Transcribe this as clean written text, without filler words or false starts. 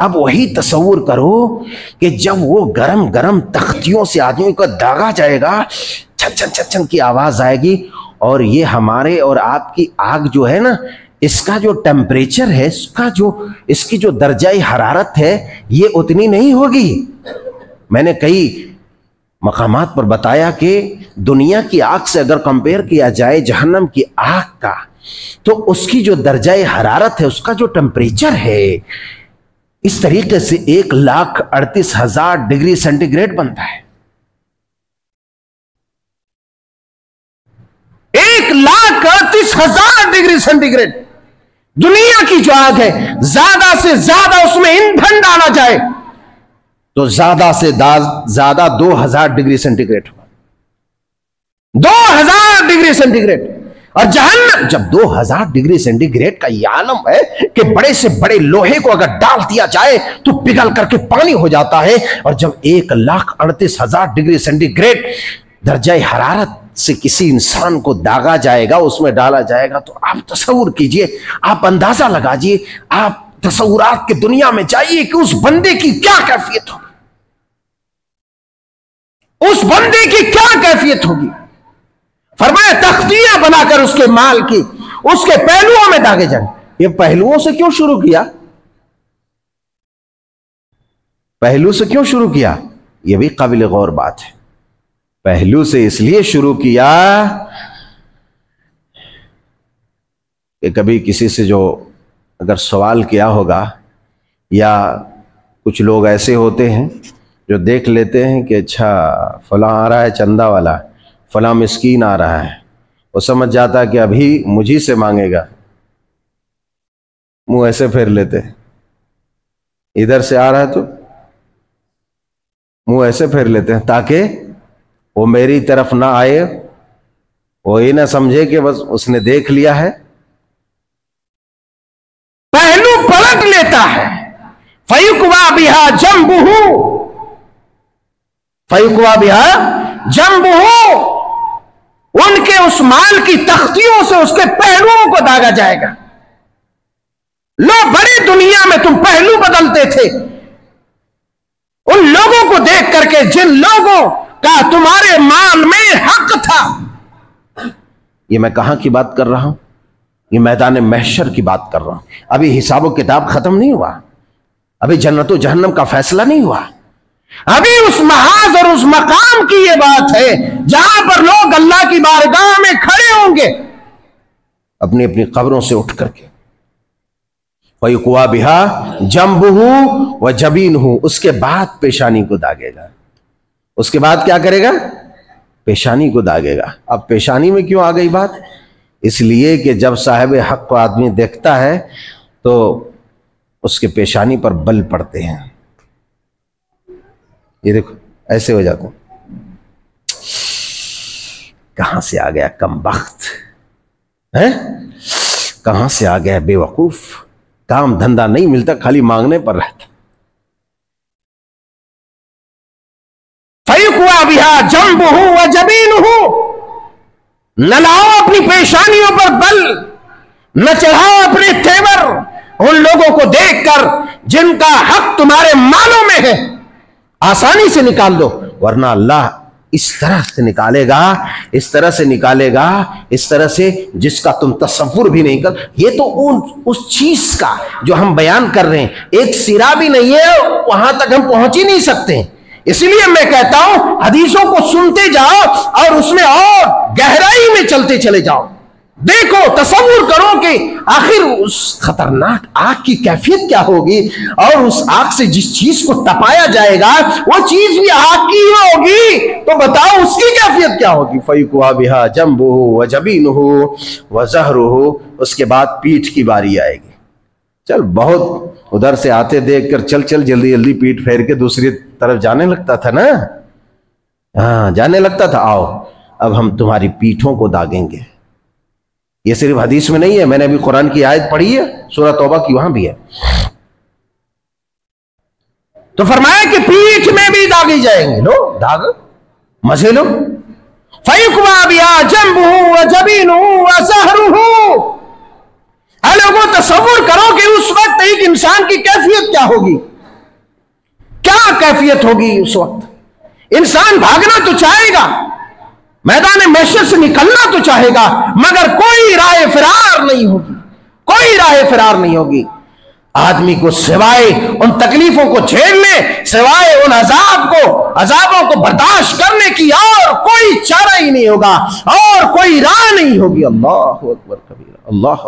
अब वही तसव्वुर करो कि जब वो गरम गरम तख्तियों से आदमी को दागा जाएगा, छन छन छन छन की आवाज आएगी, और ये हमारे और आपकी आग जो है ना, इसका जो टेम्परेचर है, इसकी जो दर्जाई हरारत है, ये उतनी नहीं होगी। मैंने कई मकामात पर बताया कि दुनिया की आग से अगर कंपेयर किया जाए जहन्नम की आग का, तो उसकी जो दर्जाए हरारत है, उसका जो टेम्परेचर है, इस तरीके से 1,38,000 डिग्री सेंटीग्रेड बनता है। 1,38,000 डिग्री सेंटीग्रेड दुनिया की जो आग है, ज्यादा से ज्यादा उसमें ईंधन डाला जाए तो ज्यादा से ज्यादा 2,000 डिग्री सेंटीग्रेड होगा। 2,000 डिग्री सेंटीग्रेड। और जहन्नम जब 2,000 डिग्री सेंटीग्रेड का यह आलम है कि बड़े से बड़े लोहे को अगर डाल दिया जाए तो पिघल करके पानी हो जाता है, और जब 1,38,000 डिग्री सेंटीग्रेड दर्जा हरारत से किसी इंसान को दागा जाएगा, उसमें डाला जाएगा, तो आप तसव्वुर कीजिए, आप अंदाजा लगाइए, आप तसव्वुरात की दुनिया में जाइए कि उस बंदे की क्या कैफियत होगी, उस बंदे की क्या कैफियत होगी। फरमाया तख्तियां बनाकर उसके माल की उसके पहलुओं में दागे जाए। ये पहलुओं से क्यों शुरू किया? पहलू से क्यों शुरू किया? यह भी काबिल गौर बात है। पहलू से इसलिए शुरू किया कि कभी किसी से जो अगर सवाल किया होगा, या कुछ लोग ऐसे होते हैं जो देख लेते हैं कि अच्छा फलां आ रहा है चंदा वाला, फलां मिस्कीन आ रहा है, वो समझ जाता है कि अभी मुझी से मांगेगा, मुंह ऐसे फेर लेते हैं। इधर से आ रहा है तो मुंह ऐसे फेर लेते हैं ताकि वो मेरी तरफ ना आए, वो ये ना समझे कि बस उसने देख लिया है। पहलू पलट लेता है। फयुकवा बिहा जंबुहु, फयुकवा बिहा जंबुहु, उनके उस माल की तख्तियों से उसके पहलुओं को दागा जाएगा। लो बड़ी दुनिया में तुम पहलू बदलते थे, उन लोगों को देख करके जिन लोगों का तुम्हारे माल में हक था। ये मैं कहां की बात कर रहा हूं? ये मैदान महशर की बात कर रहा हूं। अभी हिसाब किताब खत्म नहीं हुआ, अभी जन्नत और जहन्नम का फैसला नहीं हुआ। अभी उस महाज और उस मकाम की ये बात है जहां पर लोग अल्लाह की बारगाह में खड़े होंगे अपनी अपनी कब्रों से उठ करके। फयुकवा बिहा जंबुहु व जबीनहु, उसके बाद पेशानी को दागेगा। उसके बाद क्या करेगा? पेशानी को दागेगा। अब पेशानी में क्यों आ गई बात? इसलिए कि जब साहिब हक को आदमी देखता है तो उसके पेशानी पर बल पड़ते हैं। ये देखो ऐसे हो जाता है। कहां से आ गया कमबख्त है, कहां से आ गया बेवकूफ, काम धंधा नहीं मिलता, खाली मांगने पर रहता। फयुकवा बिहा जंबुहु व जबीनुहु, न लाओ अपनी पेशानियों पर बल, न चढ़ाओ अपने तेवर उन लोगों को देखकर जिनका हक तुम्हारे मालों में है। आसानी से निकाल दो, वरना अल्लाह इस तरह से निकालेगा, इस तरह से निकालेगा, इस तरह से जिसका तुम तसव्वुर भी नहीं कर। ये तो उस चीज का जो हम बयान कर रहे हैं, एक सिरा भी नहीं है, वहां तक हम पहुंच ही नहीं सकते। इसलिए मैं कहता हूं हदीसों को सुनते जाओ और उसमें और गहराई में चलते चले जाओ। देखो, तसव्वुर करो कि आखिर उस खतरनाक आग की कैफियत क्या होगी, और उस आग से जिस चीज को तपाया जाएगा वो चीज भी आग की होगी, तो बताओ उसकी कैफियत क्या होगी। फयुकवा बिहा जंबुहु व जबीनुहु व ज़हरुहु, उसके बाद पीठ की बारी आएगी। चल, बहुत उधर से आते देख कर चल चल जल्दी जल्दी पीठ फेर के दूसरी तरफ जाने लगता था ना। हाँ, जाने लगता था। आओ अब हम तुम्हारी पीठों को दागेंगे। ये सिर्फ हदीस में नहीं है, मैंने अभी कुरान की आयत पढ़ी है, सूरह तौबा की, वहां भी है। तो फरमाया कि पीठ में भी दागी जाएंगे। लो दाग, मजे लो। फयुकवा बिहा जंबुहु व जबीनुहु व ज़हरुहु, लोगों तसव्वुर करो कि उस वक्त एक इंसान की कैफियत क्या होगी, क्या कैफियत होगी। उस वक्त इंसान भागना तो चाहेगा, मैदान महशर से निकलना तो चाहेगा, मगर कोई राह फिरार नहीं होगी, कोई राह फिरार नहीं होगी। आदमी को सिवाय उन तकलीफों को झेलने, सिवाय उन अजाबों को बर्दाश्त करने की और कोई चारा ही नहीं होगा, और कोई राह नहीं होगी। अल्लाह अकबर कबीरा। अल्लाह